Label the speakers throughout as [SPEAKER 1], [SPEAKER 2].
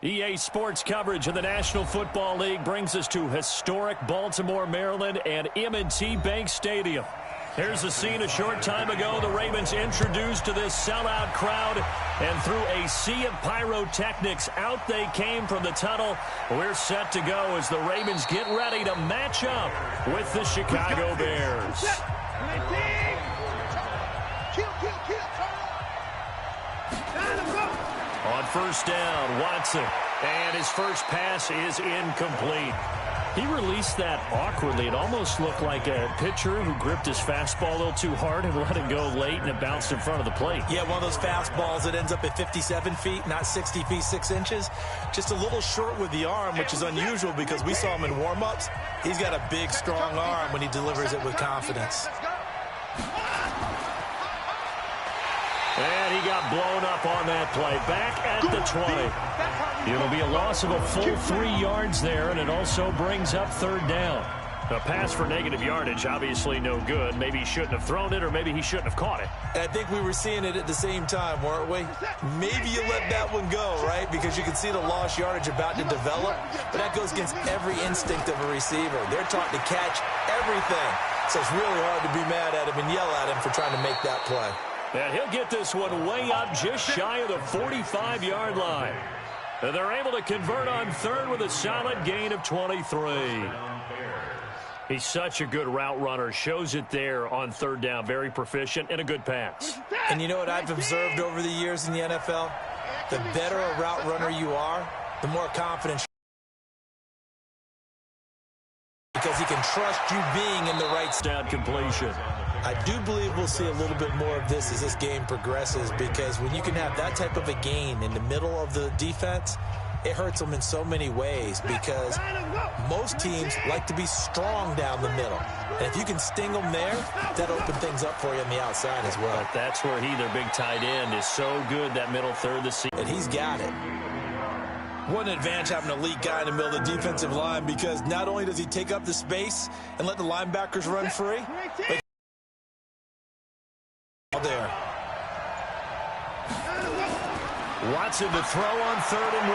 [SPEAKER 1] EA Sports coverage of the National Football League brings us to historic Baltimore, Maryland, and M&T Bank Stadium. Here's the scene a short time ago. The Ravens introduced to this sellout crowd, and through a sea of pyrotechnics, out they came from the tunnel. We're set to go as the Ravens get ready to match up with the Chicago Bears. On first down, Watson, and his first pass is incomplete. He released that awkwardly. It almost looked like a pitcher who gripped his fastball a little too hard and let it go late, and it bounced in front of the plate.
[SPEAKER 2] Yeah, one of those fastballs that ends up at 57 feet, not 60 feet, 6 inches. Just a little short with the arm, which is unusual because we saw him in warm-ups. He's got a big, strong arm when he delivers it with confidence.
[SPEAKER 1] And he got blown up on that play. Back at the 20. It'll be a loss of a full 3 yards there, and it also brings up third down. A pass for negative yardage, obviously no good. Maybe he shouldn't have thrown it, or maybe he shouldn't have caught it.
[SPEAKER 2] I think we were seeing it at the same time, weren't we? Maybe you let that one go, right? Because you can see the lost yardage about to develop. But that goes against every instinct of a receiver. They're taught to catch everything. So it's really hard to be mad at him and yell at him for trying to make that play.
[SPEAKER 1] And he'll get this one way up just shy of the 45-yard line. And they're able to convert on third with a solid gain of 23. He's such a good route runner. Shows it there on third down. Very proficient and a good pass.
[SPEAKER 2] And you know what I've observed over the years in the NFL? The better a route runner you are, the more confidence, because he can trust you being in the right
[SPEAKER 1] down completion.
[SPEAKER 2] I do believe we'll see a little bit more of this as this game progresses, because when you can have that type of a gain in the middle of the defense, it hurts them in so many ways, because most teams like to be strong down the middle. And if you can sting them there, that opens things up for you on the outside as well.
[SPEAKER 1] But that's where their big tight end, is so good, that middle third this season.
[SPEAKER 2] And he's got it. What an advantage having an elite guy in the middle of the defensive line, because not only does he take up the space and let the linebackers run free, but there.
[SPEAKER 1] Watson to throw on 3rd and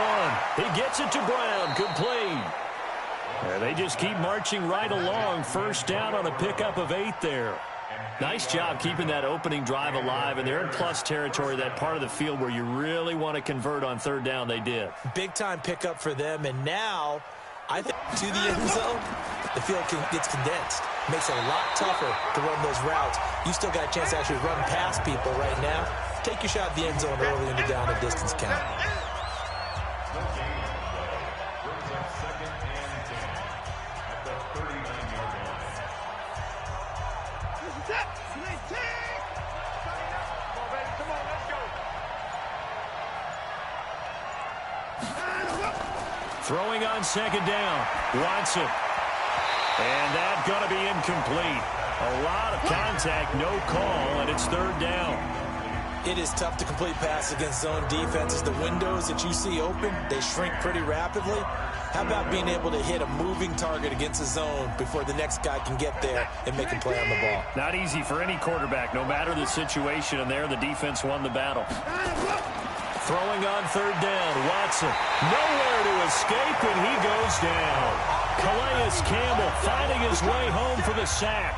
[SPEAKER 1] 1. He gets it to Brown, complete. And they just keep marching right along. First down on a pickup of 8 there. Nice job keeping that opening drive alive, and they're in plus territory, that part of the field where you really want to convert on third down. They did.
[SPEAKER 2] Big time pickup for them, and now I think to the end zone, the field gets condensed. Makes it a lot tougher to run those routes. You still got a chance to actually run past people right now. Take your shot at the end zone early in the down and distance count.
[SPEAKER 1] Throwing on 2nd down, Watson. And that's going to be incomplete. A lot of contact, no call, and it's 3rd down.
[SPEAKER 2] It is tough to complete passes against zone defenses. The windows that you see open, they shrink pretty rapidly. How about being able to hit a moving target against a zone before the next guy can get there and make a play on the ball?
[SPEAKER 1] Not easy for any quarterback, no matter the situation, and there the defense won the battle. Throwing on 3rd down, Watson. Nowhere to escape, and he goes down. Calais Campbell finding his way home for the sack.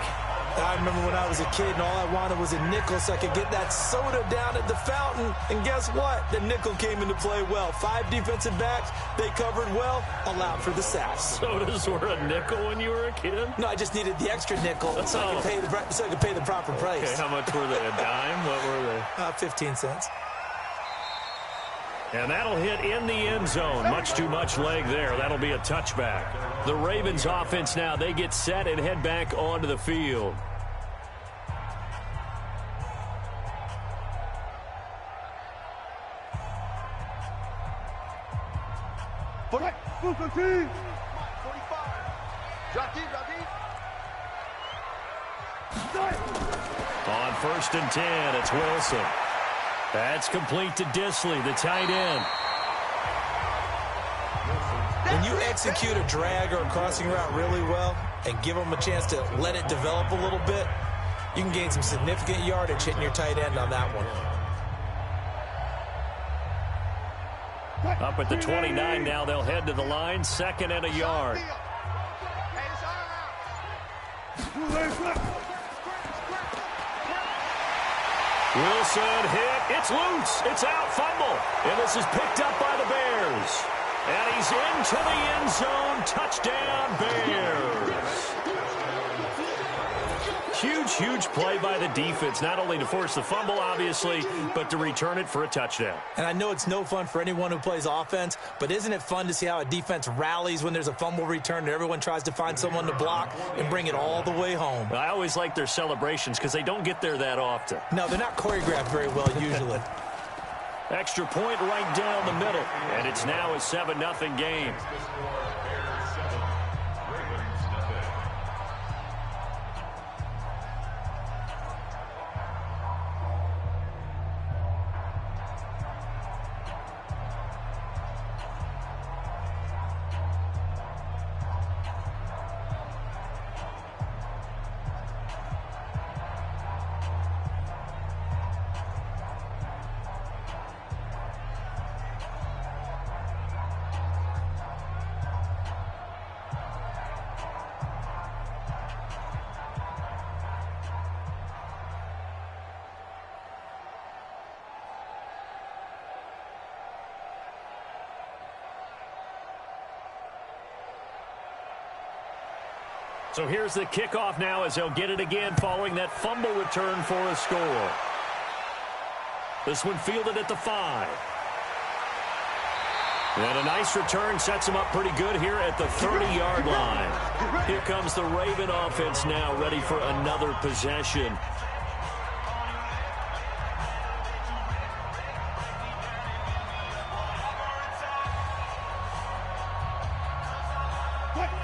[SPEAKER 2] I remember when I was a kid and all I wanted was a nickel so I could get that soda down at the fountain. And guess what? The nickel came into play well. 5 defensive backs, they covered well, allowed for the sack.
[SPEAKER 1] Sodas were a nickel when you were a kid?
[SPEAKER 2] No, I just needed the extra nickel so I could pay the proper price.
[SPEAKER 1] Okay, how much were they? A dime? What were they?
[SPEAKER 2] 15 cents.
[SPEAKER 1] And that'll hit in the end zone. Much too much leg there. That'll be a touchback. The Ravens offense now, they get set and head back onto the field. On 1st and 10, it's Wilson. That's complete to Disley, the tight end.
[SPEAKER 2] When you execute a drag or a crossing route really well and give them a chance to let it develop a little bit, you can gain some significant yardage hitting your tight end on that one.
[SPEAKER 1] Up at the 29 now, they'll head to the line, 2nd and a yard. Wilson hit. It's loose. It's out. Fumble. And this is picked up by the Bears. And he's into the end zone. Touchdown, Bears. Huge play by the defense, not only to force the fumble, obviously, but to return it for a touchdown.
[SPEAKER 2] And I know it's no fun for anyone who plays offense, but isn't it fun to see how a defense rallies when there's a fumble return and everyone tries to find someone to block and bring it all the way home?
[SPEAKER 1] I always like their celebrations because they don't get there that often.
[SPEAKER 2] No, they're not choreographed very well usually.
[SPEAKER 1] Extra point right down the middle, and it's now a 7-0 game. So here's the kickoff now as they'll get it again following that fumble return for a score. This one fielded at the 5. And a nice return sets them up pretty good here at the 30-yard line. Here comes the Raven offense now, ready for another possession.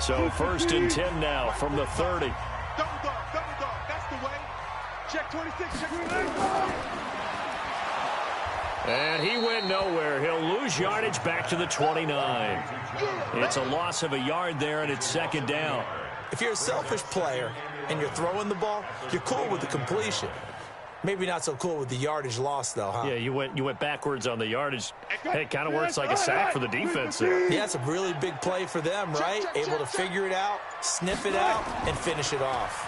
[SPEAKER 1] So 1st and 10 now from the 30.
[SPEAKER 3] Double dog, that's the way. Check 26, check 26.
[SPEAKER 1] And he went nowhere. He'll lose yardage back to the 29. It's a loss of a yard there, and it's 2nd down.
[SPEAKER 2] If you're a selfish player and you're throwing the ball, you're cool with the completion. Maybe not so cool with the yardage loss, though, huh?
[SPEAKER 1] Yeah, you went backwards on the yardage. Hey, it kind of works like a sack for the defense there.
[SPEAKER 2] Yeah, it's a really big play for them, right? Able to figure it out, sniff it out, and finish it off.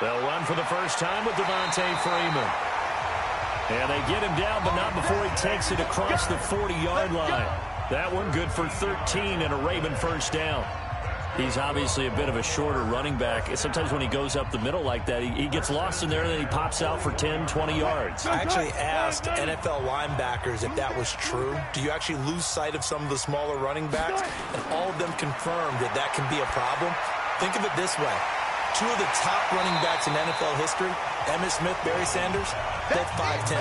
[SPEAKER 1] They'll run for the first time with Devontae Freeman. And they get him down, but not before he takes it across the 40-yard line. That one good for 13 and a Raven first down. He's obviously a bit of a shorter running back. Sometimes when he goes up the middle like that, he gets lost in there, and then he pops out for 10, 20 yards.
[SPEAKER 2] I actually asked NFL linebackers if that was true. Do you actually lose sight of some of the smaller running backs? And all of them confirmed that that can be a problem. Think of it this way. 2 of the top running backs in NFL history, Emmitt Smith, Barry Sanders, both 5'10".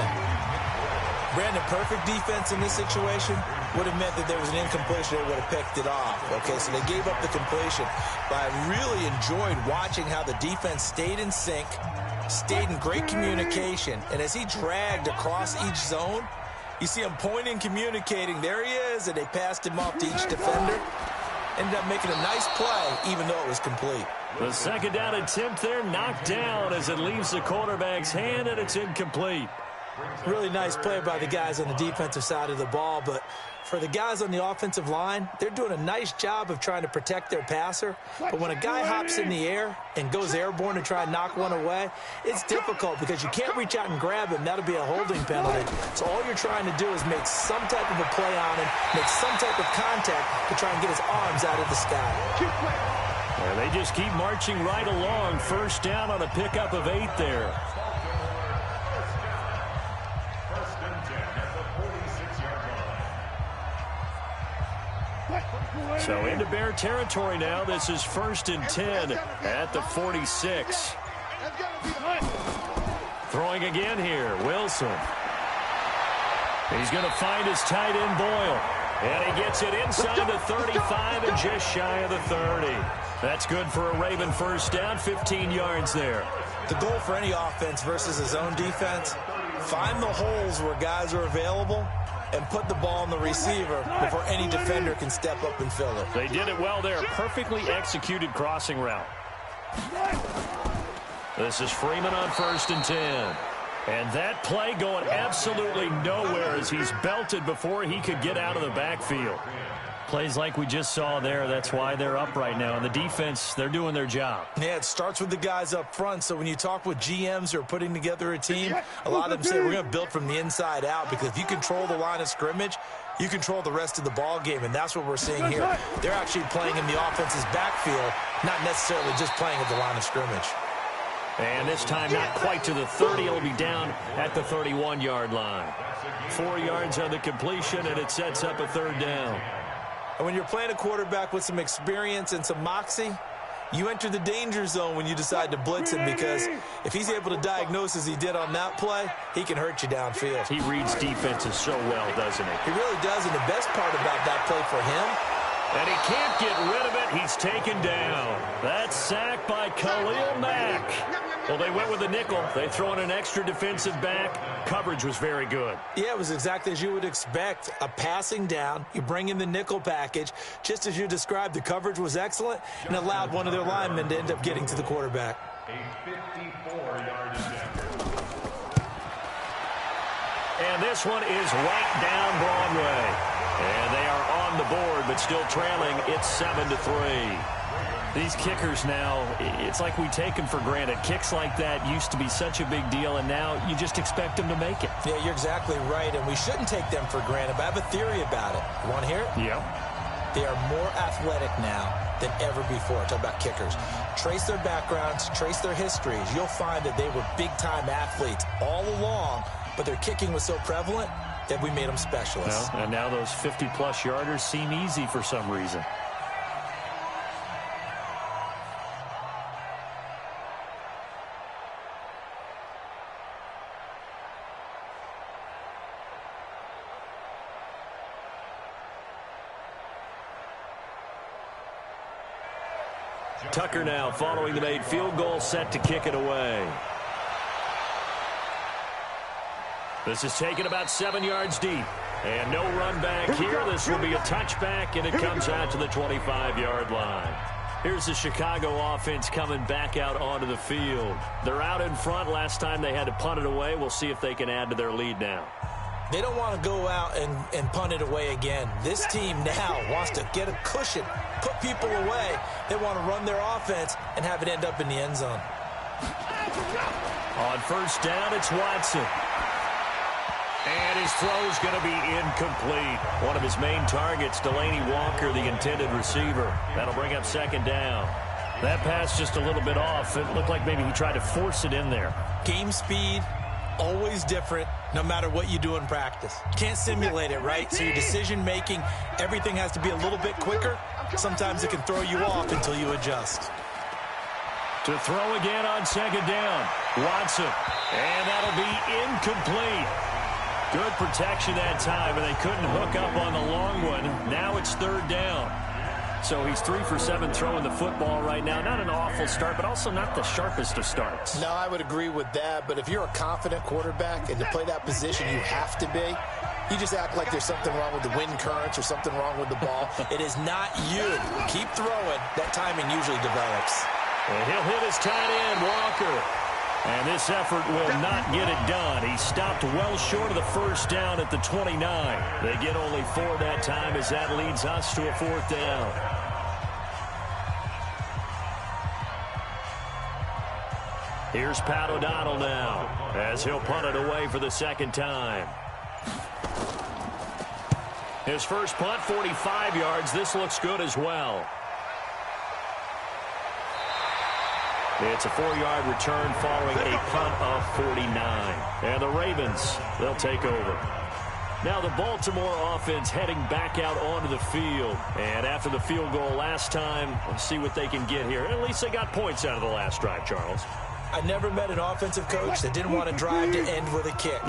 [SPEAKER 2] Brandon, perfect defense in this situation would have meant that there was an incompletion. They would have picked it off. Okay, so they gave up the completion. But I really enjoyed watching how the defense stayed in sync, stayed in great communication. And as he dragged across each zone, you see him pointing, communicating. There he is, and they passed him off to each defender. Ended up making a nice play, even though it was complete.
[SPEAKER 1] The 2nd down attempt there knocked down as it leaves the quarterback's hand, and it's incomplete.
[SPEAKER 2] Really nice play by the guys on the defensive side of the ball, but for the guys on the offensive line, they're doing a nice job of trying to protect their passer. But when a guy hops in the air and goes airborne to try and knock one away, it's difficult because you can't reach out and grab him. That'll be a holding penalty. So all you're trying to do is make some type of a play on him, make some type of contact to try and get his arms out of the sky.
[SPEAKER 1] And they just keep marching right along. First down on a pickup of 8 there. So into Bear territory now. This is 1st and 10 at the 46. Throwing again here, Wilson. He's going to find his tight end, Boyle. And he gets it inside the 35 and just shy of the 30. That's good for a Raven first down, 15 yards there.
[SPEAKER 2] The goal for any offense versus a zone defense, find the holes where guys are available and put the ball on the receiver before any defender can step up and fill it.
[SPEAKER 1] They did it well there. Perfectly executed crossing route. This is Freeman on 1st and 10. And that play going absolutely nowhere as he's belted before he could get out of the backfield. Plays like we just saw there, that's why they're up right now. And the defense, they're doing their job.
[SPEAKER 2] Yeah, it starts with the guys up front. So when you talk with GMs who are putting together a team, a lot of them say we're going to build from the inside out, because if you control the line of scrimmage, you control the rest of the ball game, and that's what we're seeing here. They're actually playing in the offense's backfield, not necessarily just playing at the line of scrimmage.
[SPEAKER 1] And this time not quite to the 30. It'll be down at the 31-yard line. 4 yards on the completion, and it sets up a third down.
[SPEAKER 2] And when you're playing a quarterback with some experience and some moxie, you enter the danger zone when you decide to blitz him, because if he's able to diagnose as he did on that play, he can hurt you downfield.
[SPEAKER 1] He reads defenses so well, doesn't he?
[SPEAKER 2] He really does, and the best part about that play for him,
[SPEAKER 1] and he can't get rid of it. He's taken down. That's sacked by Khalil Mack. Well, they went with a nickel. They throw in an extra defensive back. Coverage was very good.
[SPEAKER 2] Yeah, it was exactly as you would expect. A passing down. You bring in the nickel package. Just as you described, the coverage was excellent and allowed one of their linemen to end up getting to the quarterback.
[SPEAKER 3] A 54-yard attempt.
[SPEAKER 1] And this one is right down Broadway. And they are on the board, but still trailing. It's 7-3. These kickers now, it's like we take them for granted. Kicks like that used to be such a big deal, and now you just expect them to make it.
[SPEAKER 2] Yeah, you're exactly right, and we shouldn't take them for granted, but I have a theory about it. You want to hear it?
[SPEAKER 1] Yeah.
[SPEAKER 2] They are more athletic now than ever before. Talk about kickers. Trace their backgrounds, trace their histories. You'll find that they were big-time athletes all along, but their kicking was so prevalent that we made them specialists.
[SPEAKER 1] Well, and now those 50-plus yarders seem easy for some reason. Tucker now following the made field goal, set to kick it away. This is taken about 7 yards deep. And no run back here. This will be a touchback, and it comes out to the 25-yard line. Here's the Chicago offense coming back out onto the field. They're out in front. Last time they had to punt it away. We'll see if they can add to their lead now.
[SPEAKER 2] They don't want to go out and punt it away again. This team now wants to get a cushion, put people away. They want to run their offense and have it end up in the end zone.
[SPEAKER 1] On first down, it's Watson. And his throw's going to be incomplete. One of his main targets, Delaney Walker, the intended receiver. That'll bring up second down. That pass just a little bit off. It looked like maybe he tried to force it in there.
[SPEAKER 2] Game speed, always different, no matter what you do in practice. Can't simulate it, right? So your decision-making, everything has to be a little bit quicker. Sometimes it can throw you off until you adjust.
[SPEAKER 1] To throw again on second down, Watson. And that'll be incomplete. Good protection that time, and they couldn't hook up on the long one. Now it's third down. So he's 3 for 7 throwing the football right now. Not an awful start, but also not the sharpest of starts.
[SPEAKER 4] No, I would agree with that. But if you're a confident quarterback and to play that position you have to be, you just act like there's something wrong with the wind currents or something wrong with the ball.
[SPEAKER 2] It is not you. Keep throwing. That timing usually develops.
[SPEAKER 1] And he'll hit his tight end, Walker. And this effort will not get it done. He stopped well short of the first down at the 29. They get only 4 that time as that leads us to a fourth down. Here's Pat O'Donnell now as he'll punt it away for the second time. His first punt, 45 yards. This looks good as well. It's a 4-yard return following a punt of 49. And the Ravens, they'll take over. Now the Baltimore offense heading back out onto the field. And after the field goal last time, let's see what they can get here. At least they got points out of the last drive, Charles.
[SPEAKER 2] I never met an offensive coach that didn't want to drive to end with a kick.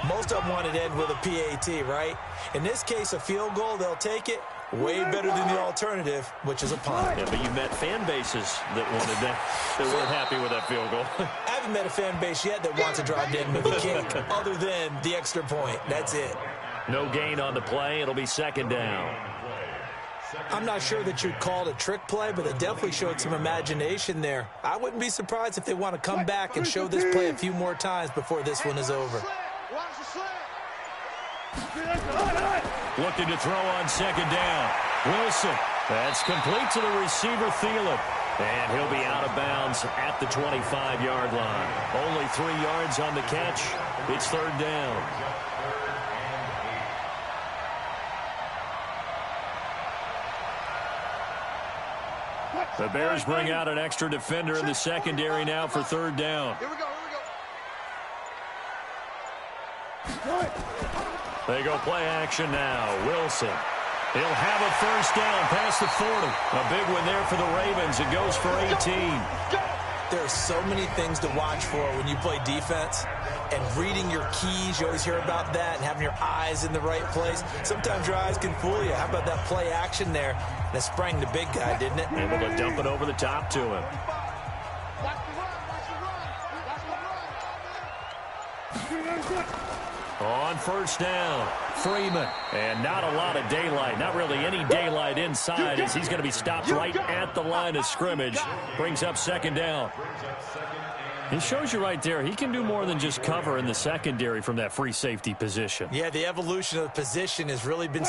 [SPEAKER 2] Most of them wanted to end with a PAT, right? In this case, a field goal, they'll take it. Way better than the alternative, which is a punt.
[SPEAKER 1] Yeah, but you met fan bases that wanted that. They weren't happy with that field goal.
[SPEAKER 2] I haven't met a fan base yet that wants to drive to end with a kick, other than the extra point. That's it.
[SPEAKER 1] No gain on the play. It'll be second down.
[SPEAKER 2] I'm not sure that you'd call it a trick play, but it definitely showed some imagination there. I wouldn't be surprised if they want to come back and show this play a few more times before this one is over.
[SPEAKER 1] Looking to throw on second down. Wilson. That's complete to the receiver, Thielen. And he'll be out of bounds at the 25-yard line. Only 3 yards on the catch. It's third down. The Bears bring out an extra defender in the secondary now for third down.
[SPEAKER 3] Here we go.
[SPEAKER 1] They go play action now. Wilson. He'll have a first down past the 40. A big one there for the Ravens. It goes for 18.
[SPEAKER 2] There are so many things to watch for when you play defense. And reading your keys, you always hear about that, and having your eyes in the right place. Sometimes your eyes can fool you. How about that play action there? That sprang the big guy, didn't it?
[SPEAKER 1] Able to dump it over the top to him. On first down, Freeman. And not a lot of daylight. Not really any daylight inside as he's going to be stopped right at the line of scrimmage. Brings up second down. He shows you right there, he can do more than just cover in the secondary from that free safety position.
[SPEAKER 2] Yeah, the evolution of the position has really been...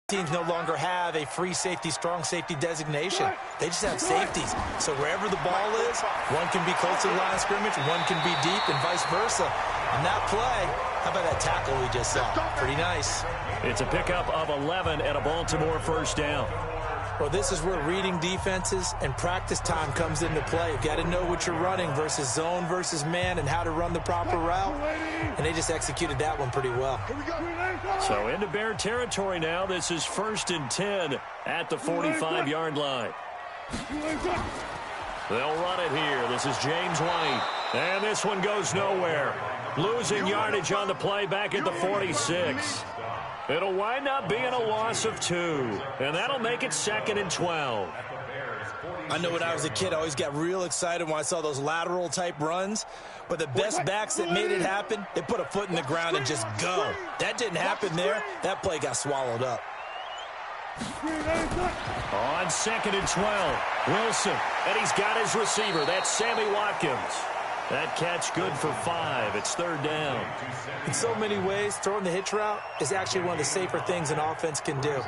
[SPEAKER 2] Teams no longer have a free safety, strong safety designation. They just have safeties. So wherever the ball is, one can be close to the line of scrimmage, one can be deep, and vice versa. On that play, how about that tackle we just saw? Pretty nice.
[SPEAKER 1] It's a pickup of 11 and a Baltimore first down.
[SPEAKER 2] Well, this is where reading defenses and practice time comes into play. You've got to know what you're running versus zone versus man and how to run the proper route. And they just executed that one pretty well.
[SPEAKER 1] So into Bear territory now. This is 1st and 10 at the 45-yard line. They'll run it here. This is James White. And this one goes nowhere. Losing yardage on the play back at the 46. It'll wind up being a loss of 2. And that'll make it 2nd and 12.
[SPEAKER 2] I know when I was a kid, I always got real excited when I saw those lateral-type runs. But the best backs that made it happen, they put a foot in the ground and just go. That didn't happen there. That play got swallowed up.
[SPEAKER 1] On 2nd and 12, Wilson. And he's got his receiver. That's Sammy Watkins. That catch good for 5. It's third down.
[SPEAKER 2] In so many ways, throwing the hitch route is actually one of the safer things an offense can do.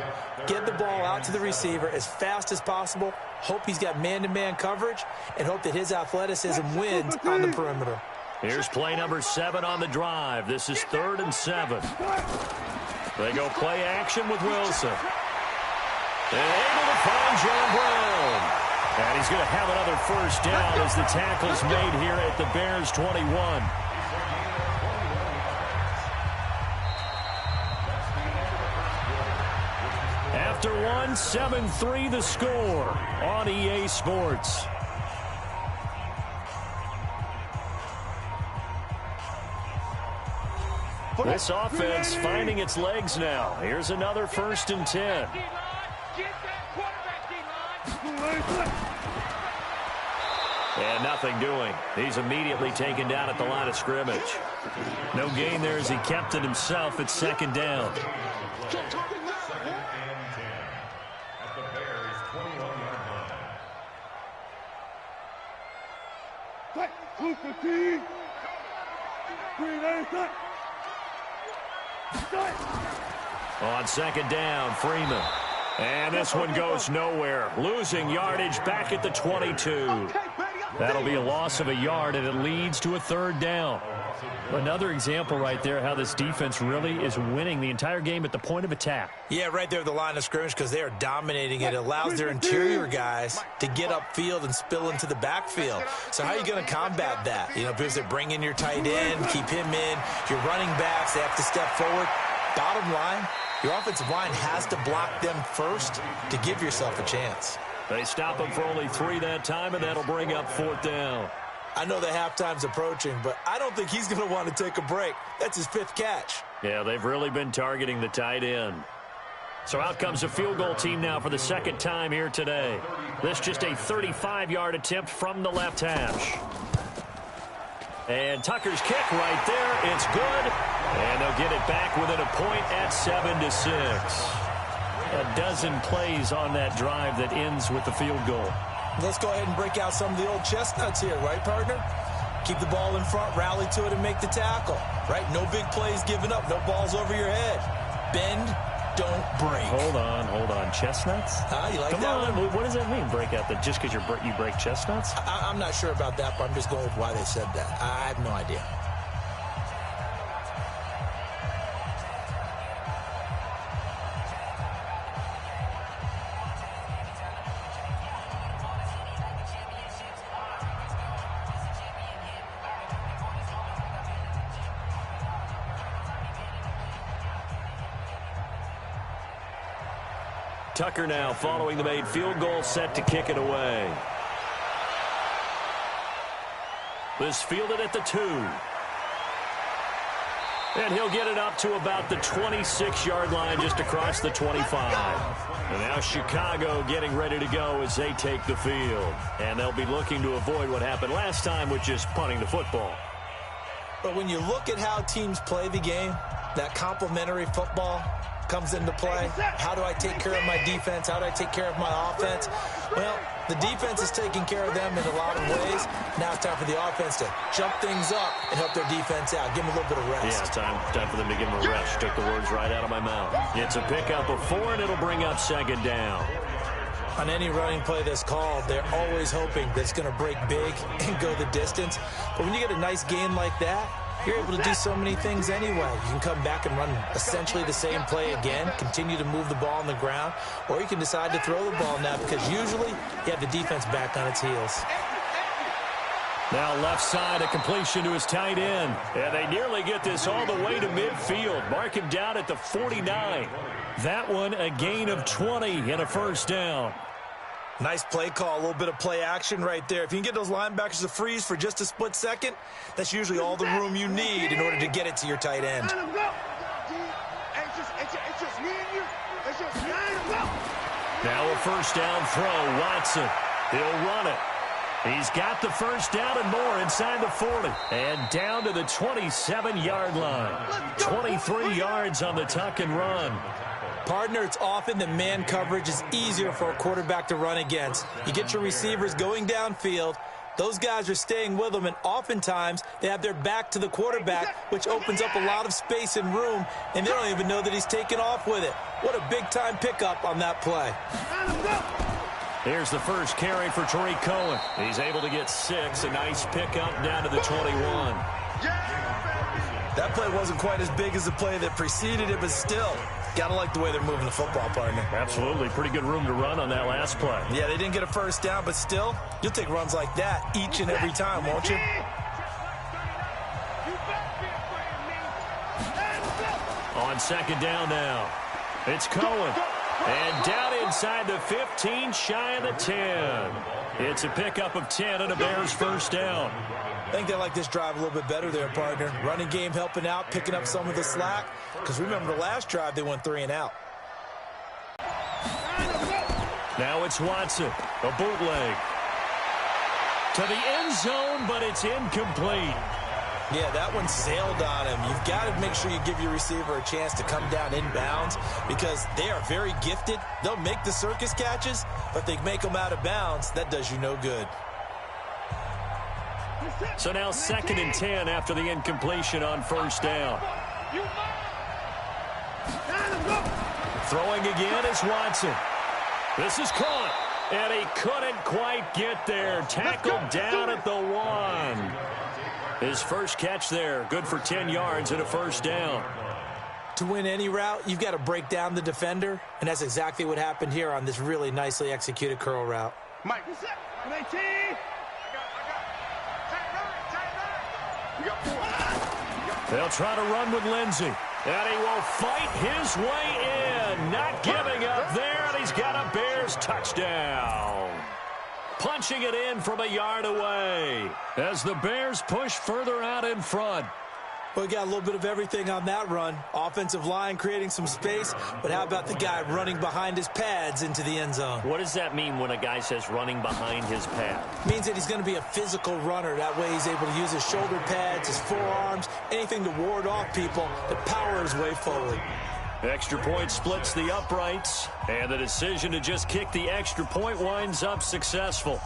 [SPEAKER 2] Get the ball out to the receiver as fast as possible, hope he's got man-to-man coverage, and hope that his athleticism wins on the perimeter.
[SPEAKER 1] Here's play number 7 on the drive. This is 3rd and 7. They go play action with Wilson. And able to find John Brown. And he's going to have another first down as the tackle's made here at the Bears 21. After one, 7-3 the score on EA Sports. This offense finding its legs now. Here's another 1st and 10. And nothing doing. He's immediately taken down at the line of scrimmage. No gain there as he kept it himself at 2nd down. On 2nd down, Freeman. And this one goes nowhere. Losing yardage back at the 22. That'll be a loss of a yard, and it leads to a third down. Another example right there how this defense really is winning the entire game at the point of attack.
[SPEAKER 2] Yeah, right there at the line of scrimmage because they are dominating it. It allows their interior guys to get upfield and spill into the backfield. So how are you going to combat that? You know, because they bring in your tight end, keep him in. Your running backs, they have to step forward. Bottom line, your offensive line has to block them first to give yourself a chance.
[SPEAKER 1] They stop him for only 3 that time, and that'll bring up 4th down.
[SPEAKER 2] I know the halftime's approaching, but I don't think he's going to want to take a break. That's his 5th catch.
[SPEAKER 1] Yeah, they've really been targeting the tight end. So out comes a field goal team now for the 2nd time here today. This just a 35-yard attempt from the left hash. And Tucker's kick right there. It's good. And they'll get it back within a point at 7-6. a dozen plays on that drive that ends with the field goal.
[SPEAKER 2] Let's go ahead and break out some of the old chestnuts here, right, partner? Keep the ball in front, rally to it, and make the tackle, right? No big plays given up, no balls over your head. Bend, don't break.
[SPEAKER 1] Hold on. Chestnuts?
[SPEAKER 2] You like
[SPEAKER 1] Come
[SPEAKER 2] that
[SPEAKER 1] on.
[SPEAKER 2] one?
[SPEAKER 1] What does that mean, break out? Just because you break chestnuts?
[SPEAKER 2] I'm not sure about that, but I'm just going with why they said that. I have no idea.
[SPEAKER 1] Tucker now following the made field goal, set to kick it away. This fielded at the 2. And he'll get it up to about the 26-yard line, just across the 25. And now Chicago getting ready to go as they take the field. And they'll be looking to avoid what happened last time with just punting the football.
[SPEAKER 2] But when you look at how teams play the game, that complementary football comes into play. How do I take care of my defense? How do I take care of my offense? Well, the defense is taking care of them in a lot of ways. Now it's time for the offense to jump things up and help their defense out. Give them a little bit of rest.
[SPEAKER 1] Yeah, time for them to give them a rest. Took the words right out of my mouth. It's a pickup of 4, and it'll bring up second down.
[SPEAKER 2] On any running play that's called, they're always hoping that it's going to break big and go the distance. But when you get a nice gain like that, you're able to do so many things anyway. You can come back and run essentially the same play again, continue to move the ball on the ground, or you can decide to throw the ball now because usually you have the defense back on its heels.
[SPEAKER 1] Now left side, a completion to his tight end. And they nearly get this all the way to midfield. Mark him down at the 49. That one a gain of 20 and a first down.
[SPEAKER 2] Nice play call, a little bit of play action right there. If you can get those linebackers to freeze for just a split second, that's usually all the room you need in order to get it to your tight end.
[SPEAKER 1] Now a first down throw, Watson. He'll run it. He's got the first down and more inside the 40. And down to the 27-yard line. 23 yards on the tuck and run.
[SPEAKER 2] Partner, it's often that man coverage is easier for a quarterback to run against. You get your receivers going downfield. Those guys are staying with them, and oftentimes they have their back to the quarterback, which opens up a lot of space and room, and they don't even know that he's taken off with it. What a big-time pickup on that play.
[SPEAKER 1] Here's the first carry for Tariq Cohen. He's able to get 6. A nice pickup down to the 21.
[SPEAKER 2] That play wasn't quite as big as the play that preceded it, but still, gotta like the way they're moving the football, partner.
[SPEAKER 1] Absolutely. Pretty good room to run on that last play.
[SPEAKER 2] Yeah, they didn't get a first down, but still, you'll take runs like that each and every time, won't you?
[SPEAKER 1] On second down now, it's Cohen. And down inside the 15, shy of the 10. It's a pickup of 10 and a Bears first down.
[SPEAKER 2] I think they like this drive a little bit better there, partner. Running game helping out, picking up some of the slack. Because remember the last drive, they went 3 and out.
[SPEAKER 1] Now it's Watson, a bootleg. To the end zone, but it's incomplete.
[SPEAKER 2] Yeah, that one sailed on him. You've got to make sure you give your receiver a chance to come down inbounds because they are very gifted. They'll make the circus catches, but if they make them out of bounds, that does you no good.
[SPEAKER 1] So now 2nd and 10 after the incompletion on first down. Throwing again is Watson. This is caught, and he couldn't quite get there. Tackled down at the 1. His first catch there, good for 10 yards and a first down.
[SPEAKER 2] To win any route, you've got to break down the defender, and that's exactly what happened here on this really nicely executed curl route.
[SPEAKER 3] Mike,
[SPEAKER 1] They'll try to run with Lindsey, and he will fight his way in. Not giving up there, and he's got a Bears touchdown. Punching it in from a yard away as the Bears push further out in front.
[SPEAKER 2] Well, we got a little bit of everything on that run. Offensive line creating some space, but how about the guy running behind his pads into the end zone?
[SPEAKER 1] What does that mean when a guy says running behind his pad?
[SPEAKER 2] Means that he's going to be a physical runner. That way he's able to use his shoulder pads, his forearms, anything to ward off people to power his way forward.
[SPEAKER 1] Extra point splits the uprights, and the decision to just kick the extra point winds up successful.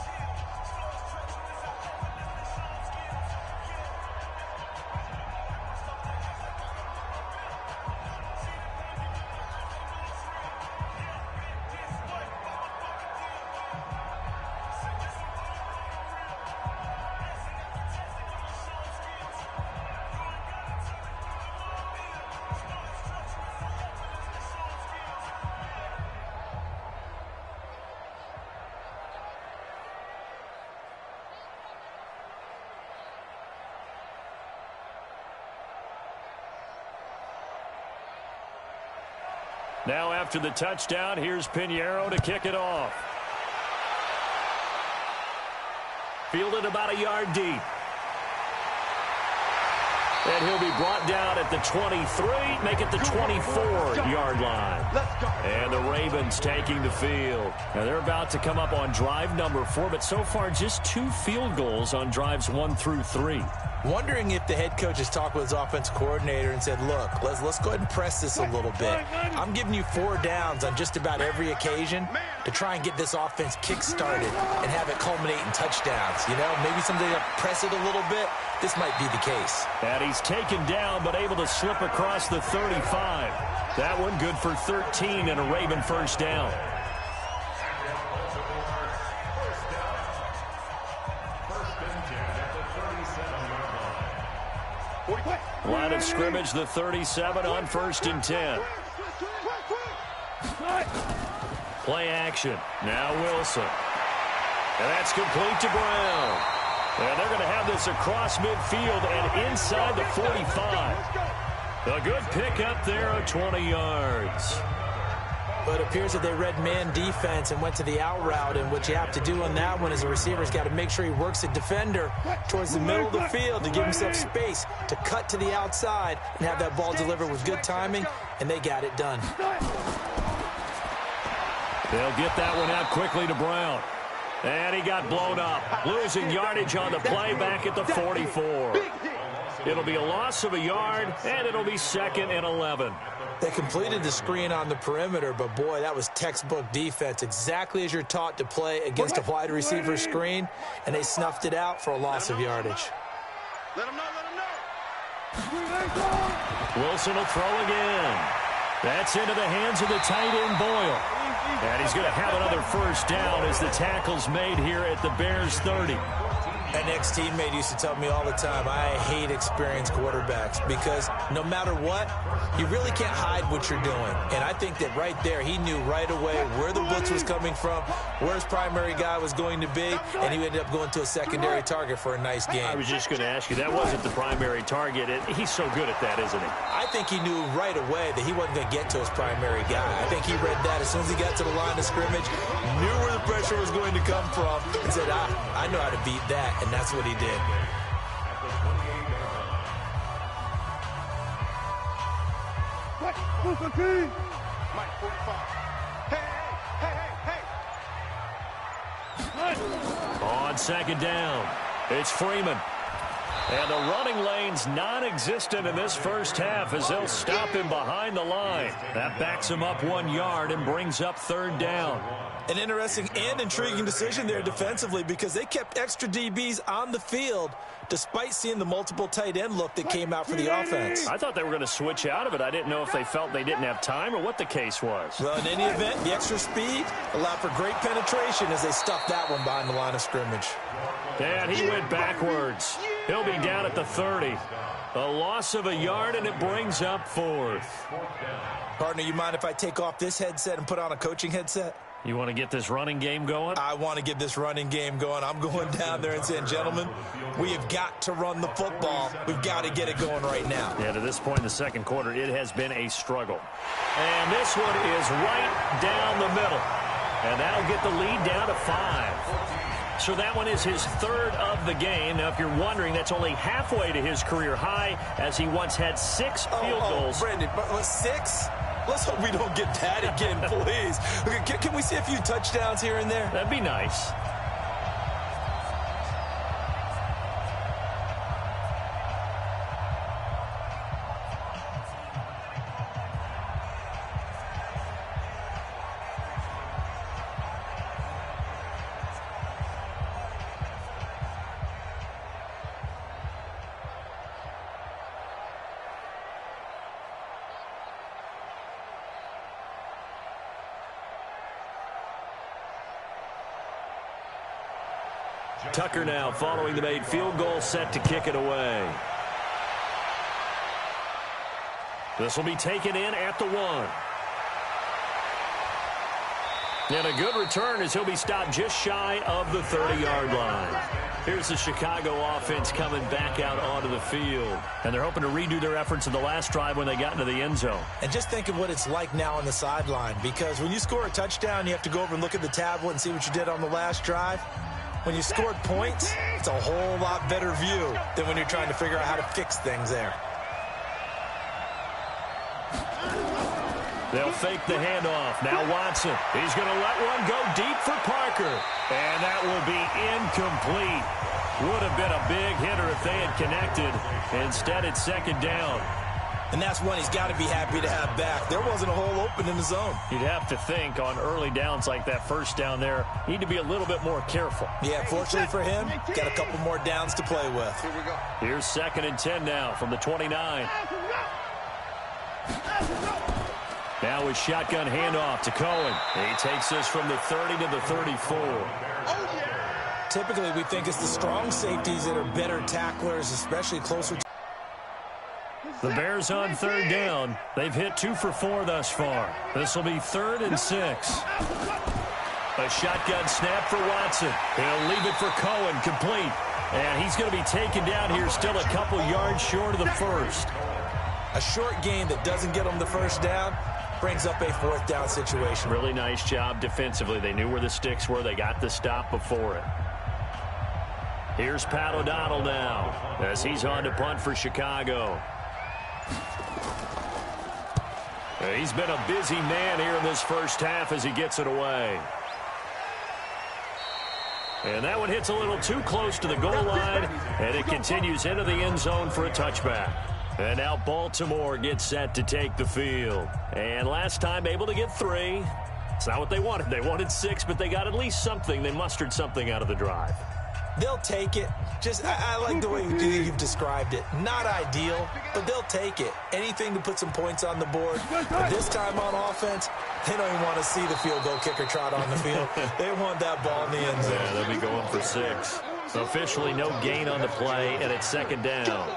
[SPEAKER 1] Now after the touchdown, here's Pinheiro to kick it off. Fielded about a yard deep. And he'll be brought down at the 23, make it the 24-yard line. And the Ravens taking the field. Now they're about to come up on drive number 4, but so far just 2 field goals on drives 1 through 3.
[SPEAKER 2] Wondering if the head coach has talked with his offensive coordinator and said, look, let's go ahead and press this a little bit. I'm giving you 4 downs on just about every occasion to try and get this offense kick-started and have it culminate in touchdowns. You know, maybe somebody to press it a little bit. This might be the case.
[SPEAKER 1] And he's taken down but able to slip across the 35. That one good for 13 and a Raven first down. Line of scrimmage, the 37 on 1st and 10. Play action. Now Wilson. And that's complete to Brown. And they're going to have this across midfield and inside the 45. A good pick up there of 20 yards.
[SPEAKER 2] But it appears that they read man defense and went to the out route, and what you have to do on that one is the receiver's got to make sure he works a defender towards the middle of the field to give himself space to cut to the outside and have that ball delivered with good timing, and they got it done.
[SPEAKER 1] They'll get that one out quickly to Brown. And he got blown up, losing yardage on the play back at the 44. It'll be a loss of a yard, and it'll be 2nd and 11.
[SPEAKER 2] They completed the screen on the perimeter, but boy, that was textbook defense, exactly as you're taught to play against a wide receiver screen, and they snuffed it out for a loss of yardage.
[SPEAKER 3] Let him know.
[SPEAKER 1] Wilson will throw again. That's into the hands of the tight end, Boyle. And he's going to have another first down as the tackle's made here at the Bears 30.
[SPEAKER 2] An ex-teammate used to tell me all the time, I hate experienced quarterbacks because no matter what, you really can't hide what you're doing. And I think that right there, he knew right away where the blitz was coming from, where his primary guy was going to be, and he ended up going to a secondary target for a nice game.
[SPEAKER 1] I was just going to ask you, that wasn't the primary target. He's so good at that, isn't he?
[SPEAKER 2] I think he knew right away that he wasn't going to get to his primary guy. I think he read that as soon as he got to the line of scrimmage, knew where the pressure was going to come from, and said, I know how to beat that. And that's what he did.
[SPEAKER 3] Mike 45. Hey.
[SPEAKER 1] On 2nd down, it's Freeman. And the running lane's non-existent in this first half as they'll stop him behind the line. That backs him up 1 yard and brings up 3rd down.
[SPEAKER 2] An interesting and intriguing decision there defensively because they kept extra DBs on the field despite seeing the multiple tight end look that came out for the offense.
[SPEAKER 1] I thought they were going to switch out of it. I didn't know if they felt they didn't have time or what the case was.
[SPEAKER 2] Well, in any event, the extra speed allowed for great penetration as they stuffed that one behind the line of scrimmage.
[SPEAKER 1] And he went backwards. He'll be down at the 30. A loss of a yard, and it brings up 4th.
[SPEAKER 2] Partner, you mind if I take off this headset and put on a coaching headset?
[SPEAKER 1] You want to get this running game going?
[SPEAKER 2] I want to get this running game going. I'm going down there and saying, gentlemen, we have got to run the football. We've got to get it going right now.
[SPEAKER 1] Yeah, to this point in the second quarter, it has been a struggle. And this one is right down the middle. And that'll get the lead down to 5. So that one is his 3rd of the game. Now, if you're wondering, that's only halfway to his career high as he once had 6 field goals.
[SPEAKER 2] Brandon, 6? Let's hope we don't get that again, please. Can we see a few touchdowns here and there?
[SPEAKER 1] That'd be nice. Tucker now following the made field goal, set to kick it away. This will be taken in at the 1. And a good return as he'll be stopped just shy of the 30-yard line. Here's the Chicago offense coming back out onto the field. And they're hoping to redo their efforts in the last drive when they got into the end zone.
[SPEAKER 2] And just think of what it's like now on the sideline, because when you score a touchdown, you have to go over and look at the tablet and see what you did on the last drive. When you scored points, it's a whole lot better view than when you're trying to figure out how to fix things there.
[SPEAKER 1] They'll fake the handoff. Now Watson. He's going to let one go deep for Parker. And that will be incomplete. Would have been a big hitter if they had connected. Instead, it's second down.
[SPEAKER 2] And that's one he's got to be happy to have back. There wasn't a hole open in the zone.
[SPEAKER 1] You'd have to think on early downs like that first down there, need to be a little bit more careful.
[SPEAKER 2] Yeah, fortunately for him, got a couple more downs to play with.
[SPEAKER 3] Here we go.
[SPEAKER 1] Here's 2nd and 10 now from the 29. Now with shotgun handoff to Cohen. He takes this from the 30 to the 34.
[SPEAKER 2] Typically, we think it's the strong safeties that are better tacklers, especially closer to...
[SPEAKER 1] The Bears on 3rd down. They've hit 2 for 4 thus far. This will be 3rd and 6. A shotgun snap for Watson. He'll leave it for Cohen, complete. And he's going to be taken down here, still a couple yards short of the first.
[SPEAKER 2] A short gain that doesn't get them the first down brings up a 4th down situation.
[SPEAKER 1] Really nice job defensively. They knew where the sticks were. They got the stop before it. Here's Pat O'Donnell now as he's on to punt for Chicago. He's been a busy man here in this first half as he gets it away. And that one hits a little too close to the goal line, and it continues into the end zone for a touchback. And now Baltimore gets set to take the field. And last time able to get 3. It's not what they wanted. They wanted 6, but they got at least something. They mustered something out of the drive.
[SPEAKER 2] They'll take it. I like the way you've described it. Not ideal, but they'll take it. Anything to put some points on the board. But this time on offense, they don't even want to see the field goal kicker trot on the field. They want that ball in the end zone.
[SPEAKER 1] Yeah, they'll be going for 6. Officially no gain on the play, and it's 2nd down.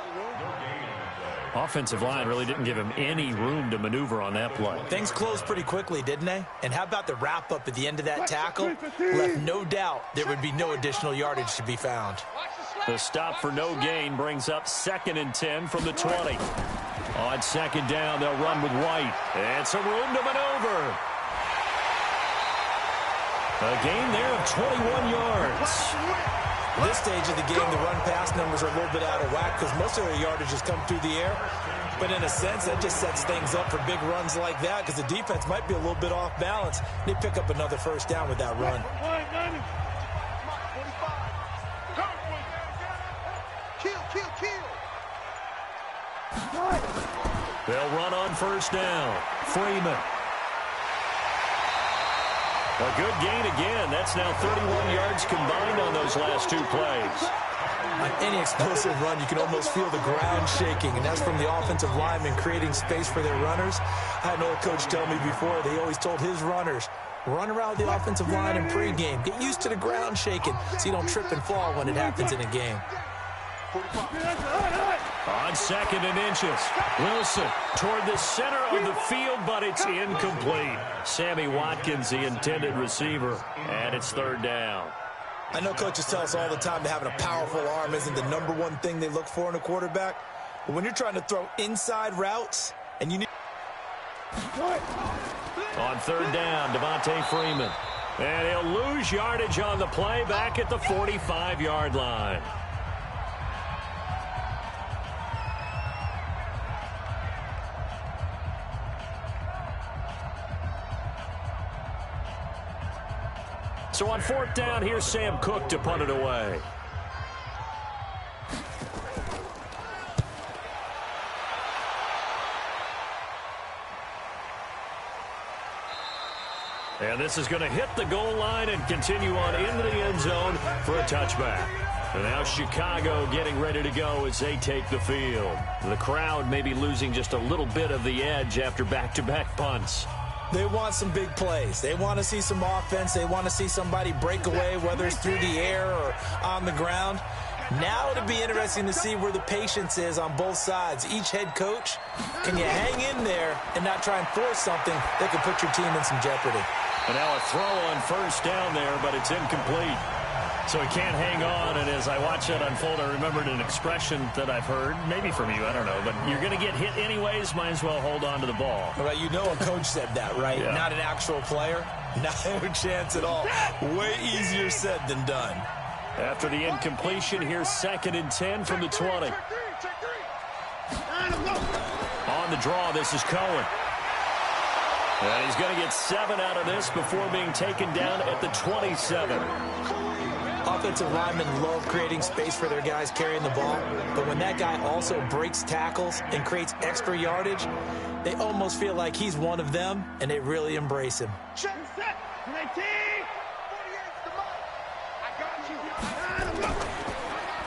[SPEAKER 1] Offensive line really didn't give him any room to maneuver on that play.
[SPEAKER 2] Things closed pretty quickly, didn't they? And how about the wrap-up at the end of that tackle? Left no doubt there would be no additional yardage to be found.
[SPEAKER 1] The stop for no gain brings up 2nd and 10 from the 20. On 2nd down, they'll run with White. And some room to maneuver. A gain there of 21 yards.
[SPEAKER 2] At this stage of the game, the run-pass numbers are a little bit out of whack because most of their yardage has come through the air. But in a sense, that just sets things up for big runs like that because the defense might be a little bit off balance. They pick up another first down with that run.
[SPEAKER 1] They'll run on first down. Freeman. A good gain again. That's now 31 yards combined on those last 2 plays.
[SPEAKER 2] On any explosive run, you can almost feel the ground shaking, and that's from the offensive linemen creating space for their runners. I had an old coach tell me before, they always told his runners, run around the offensive line in pregame. Get used to the ground shaking so you don't trip and fall when it happens in a game.
[SPEAKER 1] On 2nd and inches, Wilson toward the center of the field, but it's incomplete. Sammy Watkins, the intended receiver, and it's 3rd down.
[SPEAKER 2] I know coaches tell us all the time that having a powerful arm isn't the #1 thing they look for in a quarterback. But when you're trying to throw inside routes, and you need...
[SPEAKER 1] On 3rd down, Devontae Freeman. And he'll lose yardage on the play back at the 45-yard line. So on 4th down, here's Sam Cook to punt it away. And this is going to hit the goal line and continue on into the end zone for a touchback. And now Chicago getting ready to go as they take the field. The crowd may be losing just a little bit of the edge after back-to-back punts.
[SPEAKER 2] They want some big plays. They want to see some offense. They want to see somebody break away, whether it's through the air or on the ground. Now it'll be interesting to see where the patience is on both sides. Each head coach, can you hang in there and not try and force something that could put your team in some jeopardy?
[SPEAKER 1] And now a throw on first down there, but it's incomplete. So he can't hang on, and as I watch that unfold, I remembered an expression that I've heard, maybe from you, I don't know, but you're going to get hit anyways, might as well hold on to the ball.
[SPEAKER 2] Well, you know a coach said that, right?
[SPEAKER 1] Yeah.
[SPEAKER 2] Not an actual player. No chance at all. Way easier said than done.
[SPEAKER 1] After the incompletion, here's 2nd and 10 from the 20. On the draw, this is Cohen. And he's going to get 7 out of this before being taken down at the 27.
[SPEAKER 2] Offensive linemen love creating space for their guys carrying the ball, but when that guy also breaks tackles and creates extra yardage, they almost feel like he's one of them, and they really embrace him.
[SPEAKER 3] Check, set, 19. 48's the mark. I got you.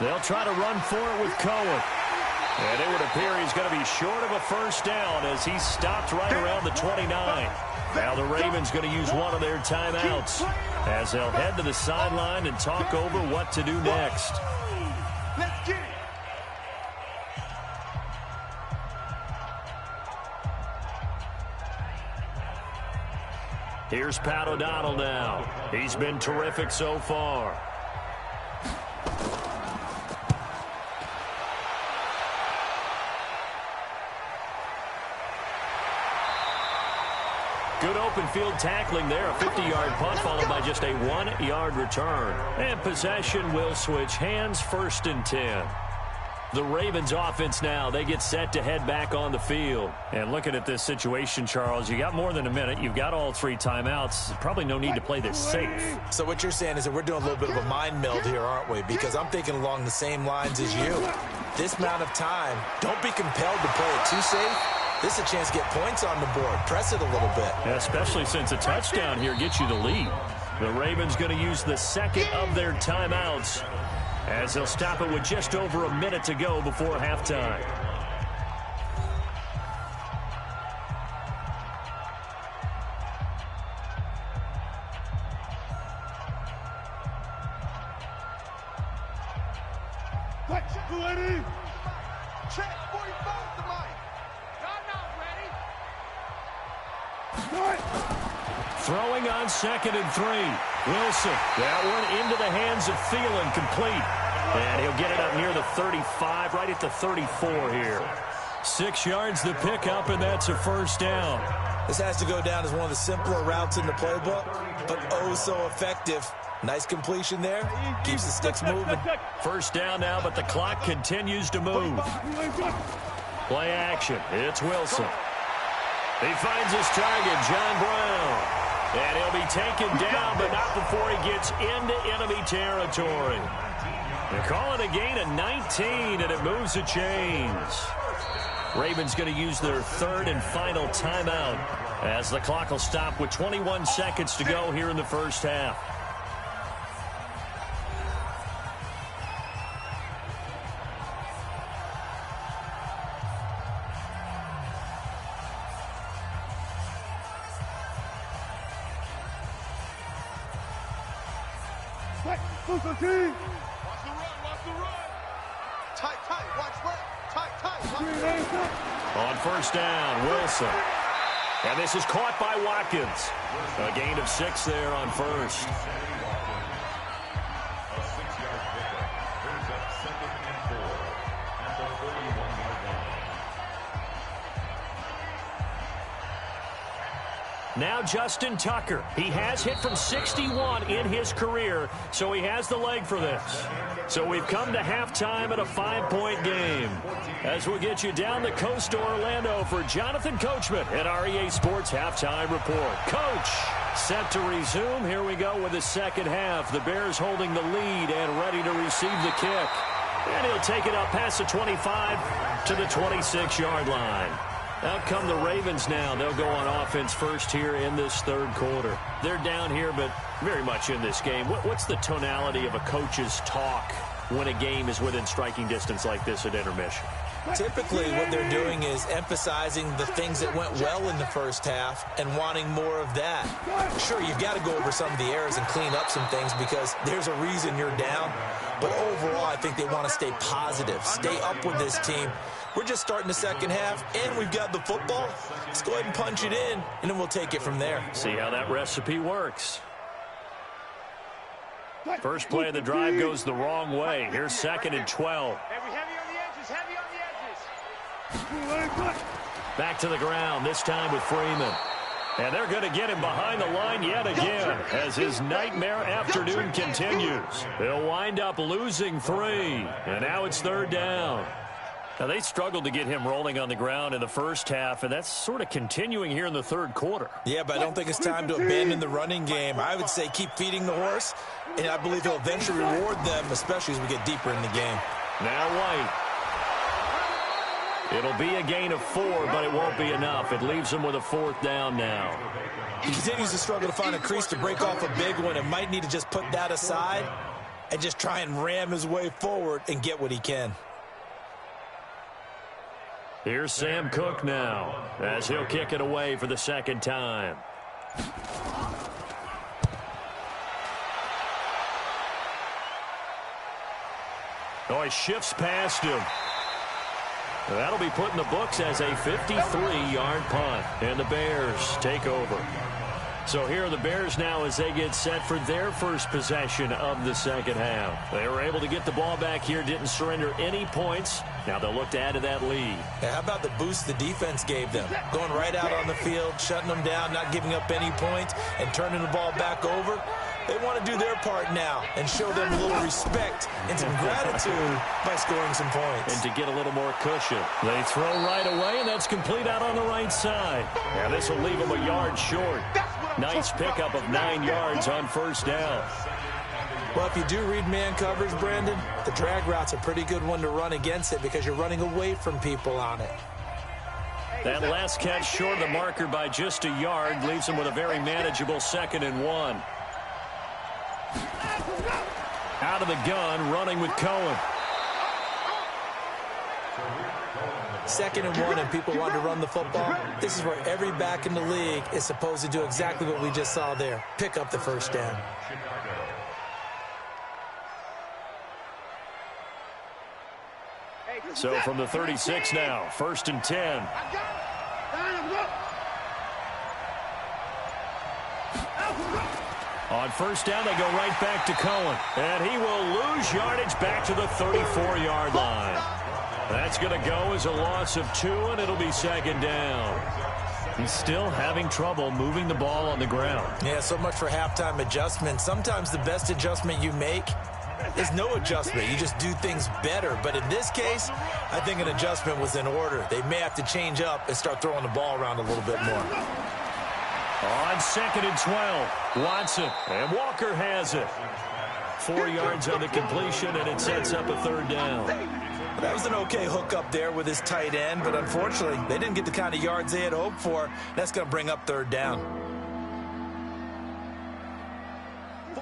[SPEAKER 1] They'll try to run for it with Cohen. And it would appear he's going to be short of a first down as he's stopped right around the 29. Now the Ravens going to use one of their timeouts as they'll head to the sideline and talk over what to do next.
[SPEAKER 3] Let's get it.
[SPEAKER 1] Here's Pat O'Donnell now. He's been terrific so far. Good open field tackling there. A 50-yard punt followed by just a 1-yard return. And possession will switch hands, 1st and 10. The Ravens offense now, they get set to head back on the field. And looking at this situation, Charles, you got more than a minute. You've got all 3 timeouts. Probably no need to play this safe.
[SPEAKER 2] So what you're saying is that we're doing a little bit of a mind meld here, aren't we? Because I'm thinking along the same lines as you. This amount of time, don't be compelled to play it too safe. This is a chance to get points on the board. Press it a little bit.
[SPEAKER 1] Yeah, especially since a touchdown here gets you the lead. The Ravens going to use the 2nd of their timeouts as they'll stop it with just over a minute to go before halftime.
[SPEAKER 3] Check, 45 to Mike.
[SPEAKER 1] Throwing on 2nd and 3. Wilson. That one into the hands of Thielen, complete. And he'll get it up near the 35, right at the 34 here. 6 yards the pickup, and that's a first down.
[SPEAKER 2] This has to go down as one of the simpler routes in the playbook, but oh so effective. Nice completion there. Keeps the sticks moving.
[SPEAKER 1] First down now, but the clock continues to move. Play action. It's Wilson. He finds his target, John Brown. And he'll be taken down, but not before he gets into enemy territory. They call it a gain of 19, and it moves the chains. Ravens going to use their 3rd and final timeout as the clock will stop with 21 seconds to go here in the first half.
[SPEAKER 3] Watch the run, watch the run. Tight, watch left. Tight, watch left.
[SPEAKER 1] On first down, Wilson. And this is caught by Watkins. A gain of 6 there on first. Now Justin Tucker. He has hit from 61 in his career, so he has the leg for this. So we've come to halftime at a 5-point game. As we'll get you down the coast to Orlando for Jonathan Coachman at our EA Sports Halftime Report. Coach, set to resume. Here we go with the second half. The Bears holding the lead and ready to receive the kick. And he'll take it up past the 25 to the 26-yard line. Out come the Ravens now. They'll go on offense first here in this third quarter. They're down here, but very much in this game. What's the tonality of a coach's talk when a game is within striking distance like this at intermission?
[SPEAKER 2] Typically, what they're doing is emphasizing the things that went well in the first half and wanting more of that. Sure, you've got to go over some of the errors and clean up some things because there's a reason you're down. But overall, I think they want to stay positive, stay up with this team. We're just starting the second half, and we've got the football. Let's go ahead and punch it in, and then we'll take it from there.
[SPEAKER 1] See how that recipe works. First play of the drive goes the wrong way. Here's 2nd and 12.
[SPEAKER 3] Heavy on the edges, heavy on the edges.
[SPEAKER 1] Back to the ground, this time with Freeman. And they're going to get him behind the line yet again as his nightmare afternoon continues. They'll wind up losing 3, and now it's 3rd down. Now, they struggled to get him rolling on the ground in the first half, and that's sort of continuing here in the 3rd quarter.
[SPEAKER 2] Yeah, but I don't think it's time to abandon the running game. I would say keep feeding the horse, and I believe he'll eventually reward them, especially as we get deeper in the game.
[SPEAKER 1] Now White. It'll be a gain of 4, but it won't be enough. It leaves them with a 4th down now.
[SPEAKER 2] He continues to struggle to find a crease to break off a big one and might need to just put that aside and just try and ram his way forward and get what he can.
[SPEAKER 1] Here's Sam Cook now as he'll kick it away for the 2nd time. Oh, he shifts past him. That'll be put in the books as a 53-yard punt, and the Bears take over. So here are the Bears now as they get set for their first possession of the second half. They were able to get the ball back here, didn't surrender any points. Now they'll look to add to that lead.
[SPEAKER 2] How about the boost the defense gave them? Going right out on the field, shutting them down, not giving up any points, and turning the ball back over. They want to do their part now and show them a little respect and some gratitude by scoring some points.
[SPEAKER 1] And to get a little more cushion. They throw right away, and that's complete out on the right side. Now this will leave them a yard short. Nice pickup of 9 yards on first down.
[SPEAKER 2] Well, if you do read man coverage, Brandon, the drag route's a pretty good one to run against it because you're running away from people on it.
[SPEAKER 1] That last catch short of the marker by just a yard leaves them with a very manageable 2nd and 1. Out of the gun, running with Cohen.
[SPEAKER 2] 2nd and 1, and people want to run the football. This is where every back in the league is supposed to do exactly what we just saw there. Pick up the first down.
[SPEAKER 1] So from the 36 now, 1st and 10. On first down, they go right back to Cohen. And he will lose yardage back to the 34-yard line. That's going to go as a loss of 2, and it'll be 2nd down. He's still having trouble moving the ball on the ground.
[SPEAKER 2] Yeah, so much for halftime adjustment. Sometimes the best adjustment you make is no adjustment. You just do things better. But in this case, I think an adjustment was in order. They may have to change up and start throwing the ball around a little bit more.
[SPEAKER 1] On 2nd and 12, Watson, and Walker has it. 4 yards on the completion, and it sets up a 3rd down.
[SPEAKER 2] That was an okay hook up there with his tight end, but unfortunately, they didn't get the kind of yards they had hoped for. That's going to bring up 3rd down.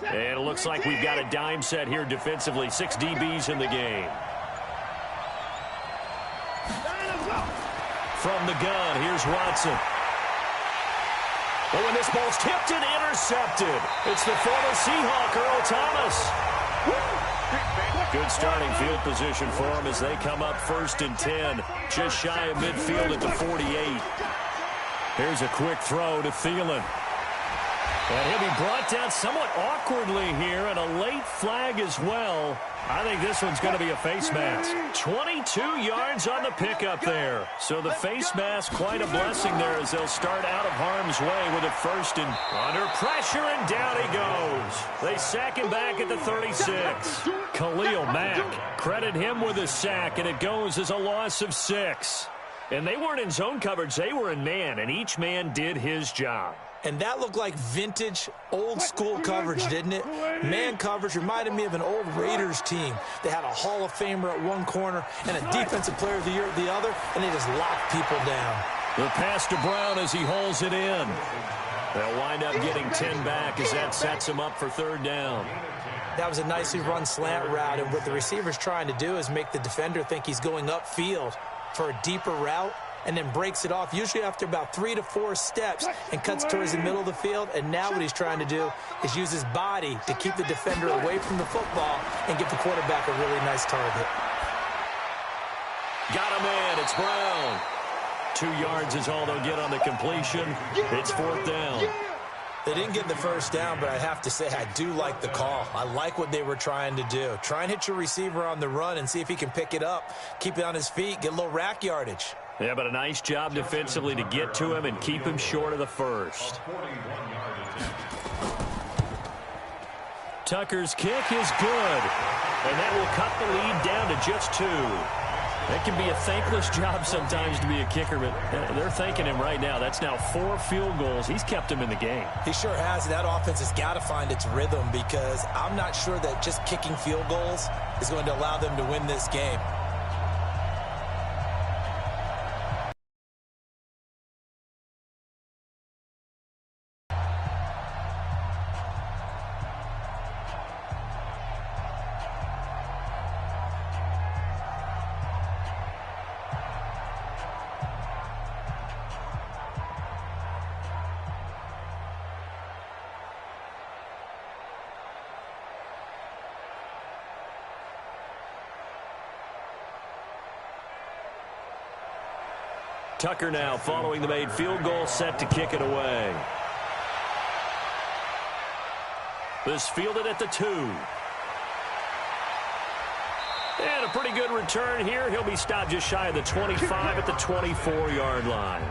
[SPEAKER 1] And it looks like we've got a dime set here defensively. 6 DBs in the game. From the gun, here's Watson. Oh, and this ball's tipped and intercepted. It's the former Seahawk, Earl Thomas. Good starting field position for him as they come up 1st and 10. Just shy of midfield at the 48. Here's a quick throw to Thielen. And he'll be brought down somewhat awkwardly here, and a late flag as well. I think this one's going to be a face mask. 22 yards on the pickup there. So the face mask, quite a blessing there as they'll start out of harm's way with it 1st and under pressure, and down he goes. They sack him back at the 36. Khalil Mack, credit him with a sack, and it goes as a loss of 6. And they weren't in zone coverage, they were in man, and each man did his job.
[SPEAKER 2] And that looked like vintage, old-school coverage, didn't it? Man coverage reminded me of an old Raiders team. They had a Hall of Famer at one corner and a Defensive Player of the Year at the other, and they just locked people down.
[SPEAKER 1] The pass to Brown as he holds it in. They'll wind up getting 10 back as that sets him up for 3rd down.
[SPEAKER 2] That was a nicely run slant route, and what the receiver's trying to do is make the defender think he's going upfield for a deeper route, and then breaks it off, usually after about 3 to 4 steps, and cuts towards the middle of the field. And now what he's trying to do is use his body to keep the defender away from the football and give the quarterback a really nice target.
[SPEAKER 1] Got a man. It's Brown. 2 yards is all they'll get on the completion. It's 4th down.
[SPEAKER 2] They didn't get the first down, but I have to say I do like the call. I like what they were trying to do. Try and hit your receiver on the run and see if he can pick it up, keep it on his feet, get a little rack yardage.
[SPEAKER 1] Yeah, but a nice job defensively to get to him and keep him short of the first. Tucker's kick is good, and that will cut the lead down to just 2. That can be a thankless job sometimes to be a kicker, but they're thanking him right now. That's now 4 field goals. He's kept him in the game.
[SPEAKER 2] He sure has. That offense has got to find its rhythm, because I'm not sure that just kicking field goals is going to allow them to win this game.
[SPEAKER 1] Tucker now following the made field goal, set to kick it away. This fielded at the 2. And a pretty good return here. He'll be stopped just shy of the 25 at the 24-yard line.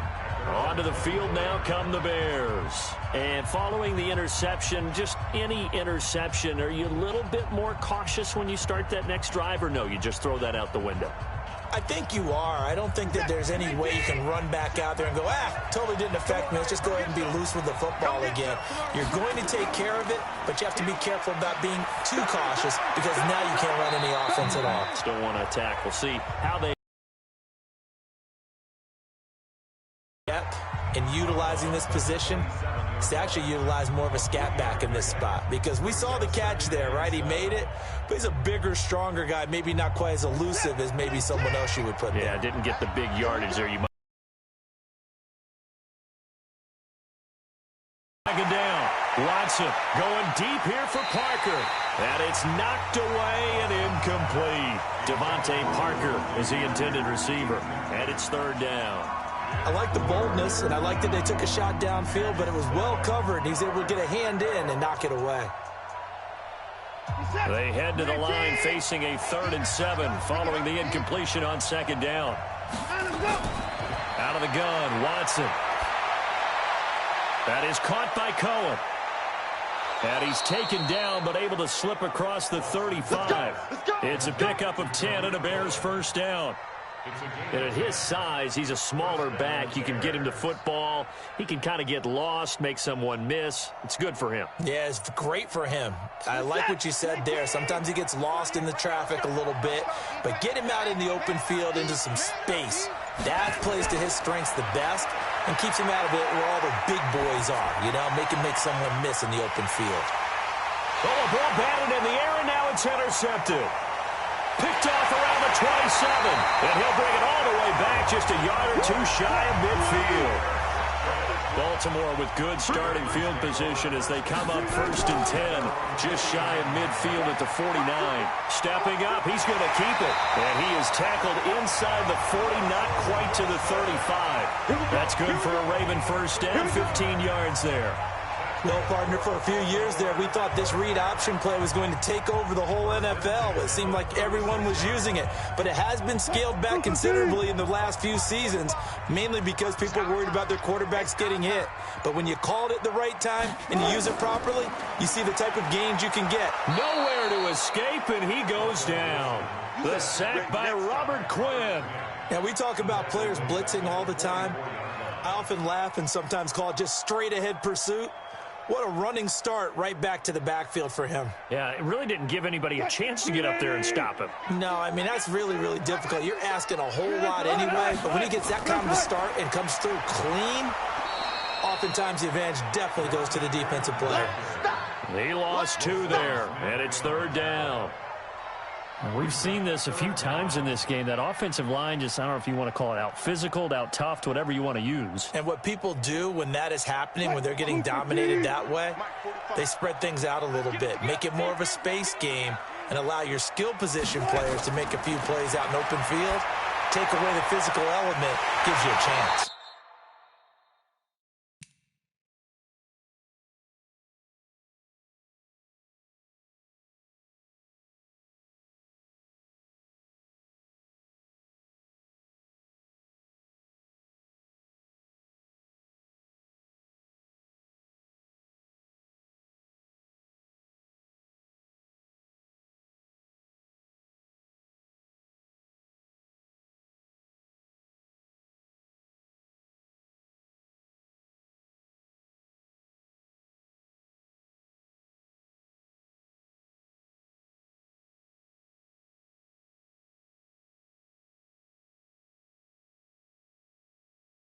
[SPEAKER 1] Onto the field now come the Bears. And following the interception, just any interception, are you a little bit more cautious when you start that next drive, or no, you just throw that out the window?
[SPEAKER 2] I think you are. I don't think that there's any way you can run back out there and go, totally didn't affect me. Let's just go ahead and be loose with the football again. You're going to take care of it, but you have to be careful about being too cautious, because now you can't run any offense at all.
[SPEAKER 1] Still want to attack. We'll see how they
[SPEAKER 2] in utilizing this position. To actually utilize more of a scat back in this spot, because we saw the catch there, right? He made it, but he's a bigger, stronger guy, maybe not quite as elusive as maybe someone else you would put there.
[SPEAKER 1] Yeah, didn't get the big yardage there. You might. Kaegan down. Watson going deep here for Parker. And it's knocked away and incomplete. Devontae Parker is the intended receiver. And it's 3rd down.
[SPEAKER 2] I like the boldness, and I like that they took a shot downfield, but it was well covered. He's able to get a hand in and knock it away.
[SPEAKER 1] They head to the line facing a 3rd and 7 following the incompletion on 2nd down. Out of the gun, Watson. That is caught by Cohen. And he's taken down, but able to slip across the 35. It's a pickup of 10 and a Bears 1st down. And at his size, he's a smaller back. You can get him to football. He can kind of get lost, make someone miss. It's good for him.
[SPEAKER 2] Yeah, it's great for him. I like what you said there. Sometimes he gets lost in the traffic a little bit, but get him out in the open field into some space. That plays to his strengths the best and keeps him out of it where all the big boys are, you know, make someone miss in the open field.
[SPEAKER 1] Oh, a ball batted in the air, and now it's intercepted. Picked off around the 27, and he'll bring it all the way back just a yard or 2 shy of midfield. Baltimore with good starting field position as they come up 1st and 10, just shy of midfield at the 49. Stepping up, he's going to keep it, and he is tackled inside the 40, not quite to the 35. That's good for a Raven 1st down, 15 yards there.
[SPEAKER 2] Well, partner, for a few years there, we thought this read option play was going to take over the whole NFL. It seemed like everyone was using it, but it has been scaled back considerably in the last few seasons, mainly because people are worried about their quarterbacks getting hit. But when you call it at the right time and you use it properly, you see the type of gains you can get.
[SPEAKER 1] Nowhere to escape, and he goes down. The sack by Robert Quinn.
[SPEAKER 2] Now, we talk about players blitzing all the time. I often laugh and sometimes call it just straight-ahead pursuit. What a running start right back to the backfield for him.
[SPEAKER 1] Yeah, it really didn't give anybody a chance to get up there and stop him.
[SPEAKER 2] No, I mean, that's really, really difficult. You're asking a whole lot anyway, but when he gets that kind of a start and comes through clean, oftentimes the advantage definitely goes to the defensive player.
[SPEAKER 1] He lost 2 there, and it's 3rd down. We've seen this a few times in this game. That offensive line just, I don't know if you want to call it out physical, out tough, whatever you want to use.
[SPEAKER 2] And what people do when that is happening, when they're getting dominated that way, they spread things out a little bit, make it more of a space game, and allow your skill position players to make a few plays out in open field. Take away the physical element, gives you a chance.